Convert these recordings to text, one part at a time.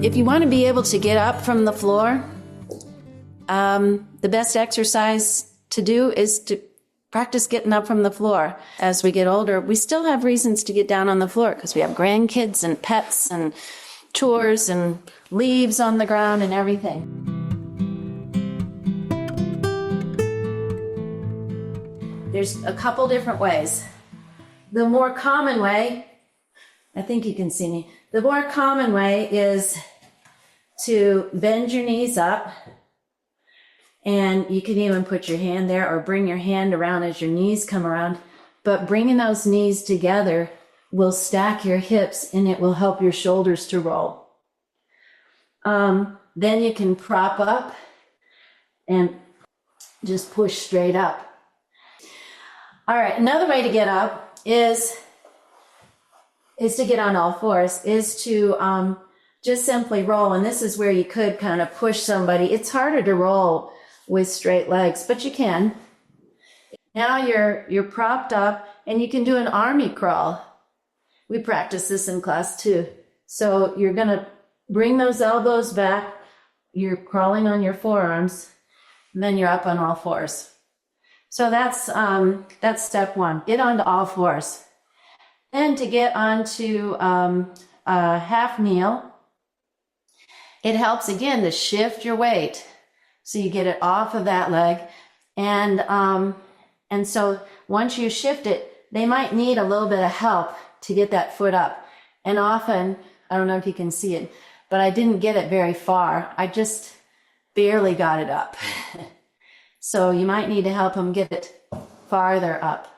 If you want to be able to get up from the floor, the best exercise to do is to practice getting up from the floor. As we get older, we still have reasons to get down on the floor because we have grandkids and pets and chores and leaves on the ground and everything. There's a couple different ways. The more common way, I think you can see me, the more common way is to bend your knees up, and you can even put your hand there or bring your hand around as your knees come around, but bringing those knees together will stack your hips and it will help your shoulders to roll. Then you can prop up and just push straight up. All right, another way to get up is to get on all fours, is to just simply roll. And this is where you could kind of push somebody. It's harder to roll with straight legs, but you can. Now you're propped up and you can do an army crawl. We practice this in class too. So you're gonna bring those elbows back. You're crawling on your forearms, and then you're up on all fours. So that's step one. Get onto all fours. Then to get onto a half kneel, it helps again to shift your weight, so you get it off of that leg, and so once you shift it, they might need a little bit of help to get that foot up. And often, I don't know if you can see it, but I didn't get it very far. I just barely got it up. So you might need to help them get it farther up,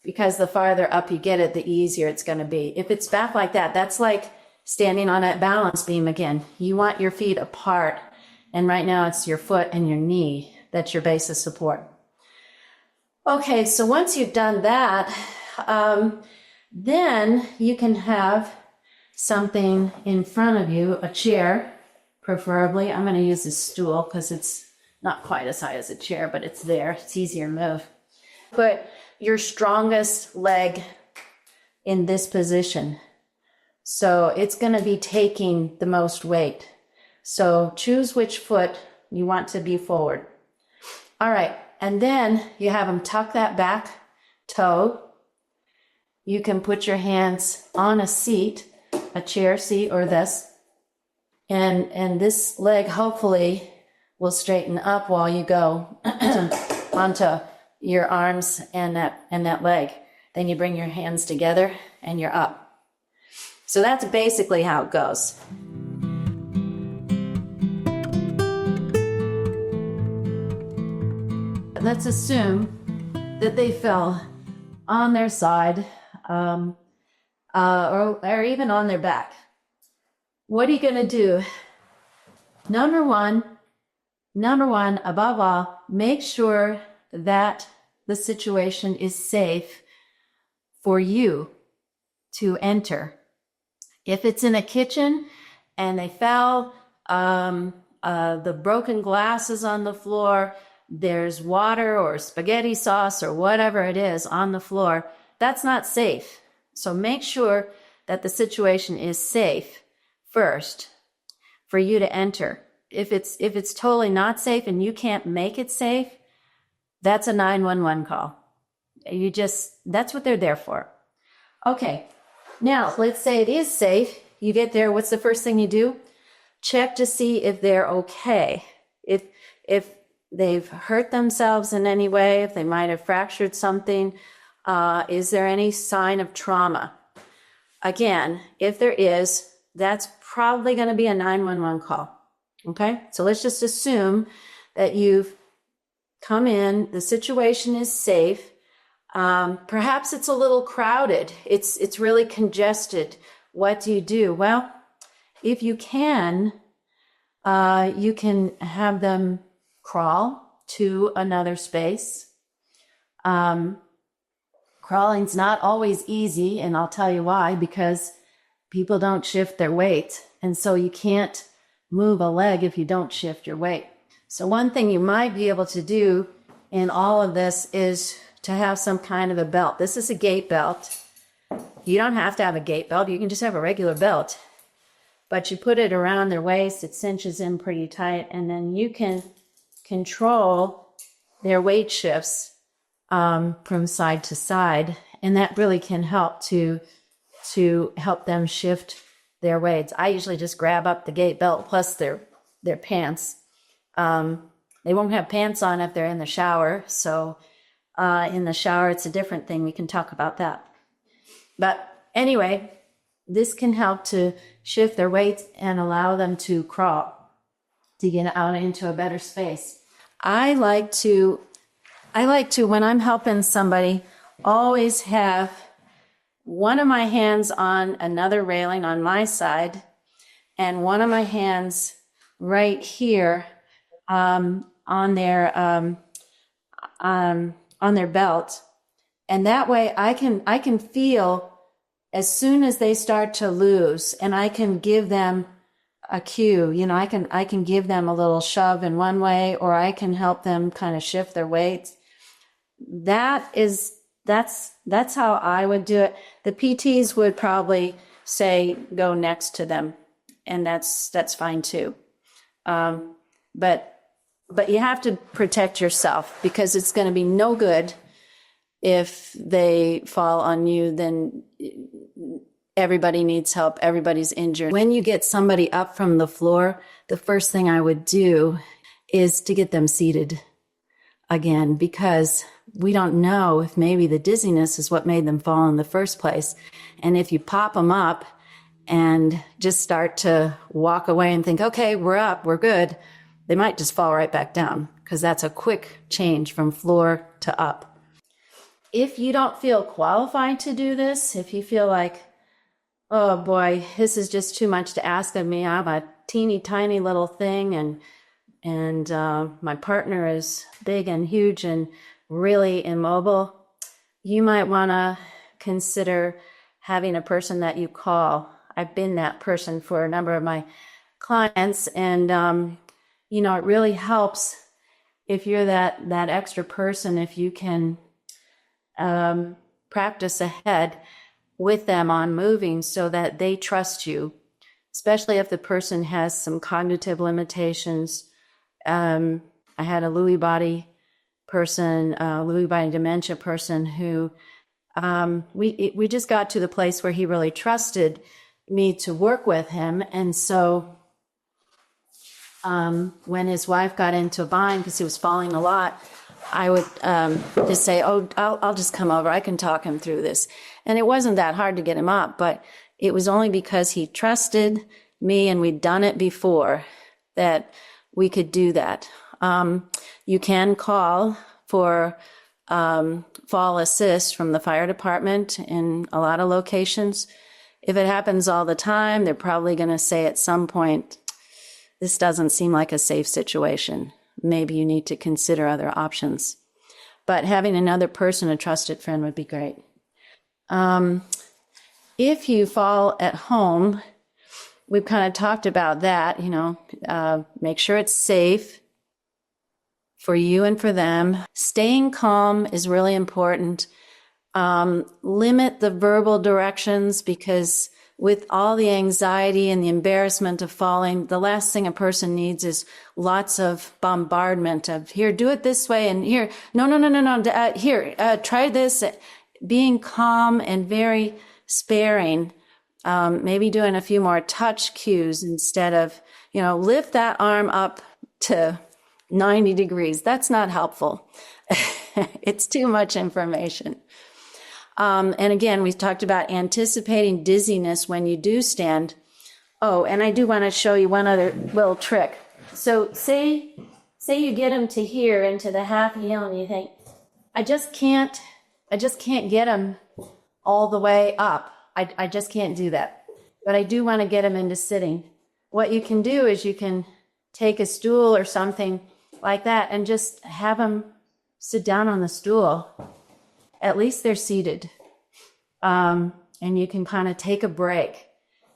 because the farther up you get it, the easier it's going to be. If it's back like that, that's like standing on that balance beam again. You want your feet apart, and right now it's your foot and your knee that's your base of support. Okay, so once you've done that, then you can have something in front of you, a chair, preferably. I'm going to use this stool because it's not quite as high as a chair, but it's there. It's easier to move. Put your strongest leg in this position. So it's going to be taking the most weight. So choose which foot you want to be forward. All right, and then you have them tuck that back toe. You can put your hands on a seat, a chair seat or this, and this leg hopefully will straighten up while you go onto your arms and that leg. Then you bring your hands together and you're up. So that's basically how it goes. Let's assume that they fell on their side or even on their back. What are you going to do? Number one, above all, make sure that the situation is safe for you to enter. If it's in a kitchen and they fell, the broken glass is on the floor, there's water or spaghetti sauce or whatever it is on the floor, that's not safe. So make sure that the situation is safe first for you to enter. If it's totally not safe and you can't make it safe, that's a 911 call. That's what they're there for. Okay, now let's say it is safe. You get there, what's the first thing you do? Check to see if they're okay. If they've hurt themselves in any way, if they might have fractured something, is there any sign of trauma? Again, if there is, that's probably going to be a 911 call. Okay, so let's just assume that you've come in, the situation is safe. Perhaps it's a little crowded. It's really congested. What do you do? Well, if you can have them crawl to another space. Crawling's not always easy, and I'll tell you why, because people don't shift their weight, and so you can't move a leg if you don't shift your weight. So one thing you might be able to do in all of this is to have some kind of a belt. This is a gait belt. You don't have to have a gait belt. You can just have a regular belt. but you put it around their waist, it cinches in pretty tight, and then you can control their weight shifts from side to side, and that really can help to help them shift their weights. I usually just grab up the gait belt plus their pants. They won't have pants on if they're in the shower, so in the shower it's a different thing. We can talk about that. But anyway, this can help to shift their weights and allow them to crawl, to get out into a better space. I like to, when I'm helping somebody, always have one of my hands on another railing on my side and one of my hands right here on their belt. And that way I can feel as soon as they start to lose, and I can give them a cue. I can give them a little shove in one way, or I can help them kind of shift their weights. That's how I would do it. The PTs would probably say go next to them, and that's fine too. But you have to protect yourself, because it's going to be no good if they fall on you. Then everybody needs help. Everybody's injured. When you get somebody up from the floor, the first thing I would do is to get them seated again, because we don't know if maybe the dizziness is what made them fall in the first place. And if you pop them up and just start to walk away and think, okay, we're up, we're good, they might just fall right back down, because that's a quick change from floor to up. If you don't feel qualified to do this, if you feel like, oh boy, this is just too much to ask of me, I'm a teeny tiny little thing, and my partner is big and huge and really immobile, you might want to consider having a person that you call. I've been that person for a number of my clients, and it really helps if you're that extra person, if you can practice ahead with them on moving so that they trust you, especially if the person has some cognitive limitations. I had a Lewy body dementia person who we just got to the place where he really trusted me to work with him. And so when his wife got into a bind because he was falling a lot, I would just say, oh, I'll just come over. I can talk him through this. And it wasn't that hard to get him up, but it was only because he trusted me and we'd done it before that we could do that. You can call for fall assist from the fire department in a lot of locations. If it happens all the time, they're probably going to say at some point, this doesn't seem like a safe situation. Maybe you need to consider other options. But having another person, a trusted friend, would be great. If you fall at home, we've kind of talked about that, make sure it's safe for you and for them. Staying calm is really important. Limit the verbal directions, because with all the anxiety and the embarrassment of falling, the last thing a person needs is lots of bombardment of, here, do it this way, and here, no, here, try this. Being calm and very sparing, maybe doing a few more touch cues instead of, lift that arm up to 90 degrees. That's not helpful. It's too much information. And again, we talked about anticipating dizziness when you do stand. Oh, and I do want to show you one other little trick. So say you get him to here into the half heel and you think, I just can't get him all the way up. I just can't do that. But I do want to get him into sitting. What you can do is you can take a stool or something like that and just have him sit down on the stool. At least they're seated. And you can kind of take a break.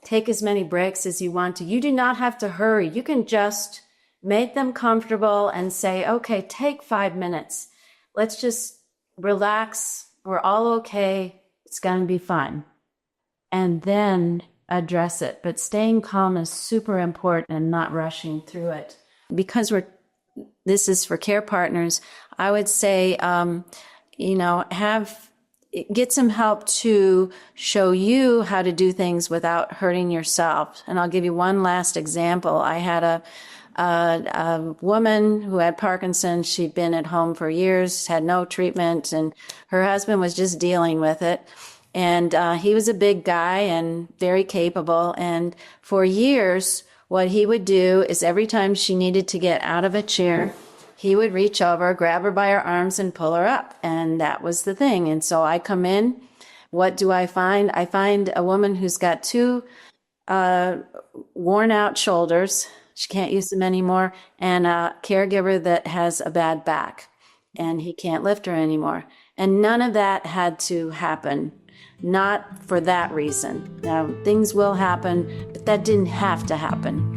Take as many breaks as you want to. You do not have to hurry. You can just make them comfortable and say, okay, take 5 minutes. Let's just relax. We're all okay. It's going to be fine. And then address it. But staying calm is super important and not rushing through it. Because this is for care partners, I would say, get some help to show you how to do things without hurting yourself. And I'll give you one last example. I had a woman who had Parkinson. She'd been at home for years, had no treatment, and her husband was just dealing with it. And he was a big guy and very capable. And for years, what he would do is every time she needed to get out of a chair, he would reach over, grab her by her arms, and pull her up. And that was the thing. And so I come in. What do I find? I find a woman who's got two worn out shoulders. She can't use them anymore. And a caregiver that has a bad back. And he can't lift her anymore. And none of that had to happen. Not for that reason. Now, things will happen, but that didn't have to happen.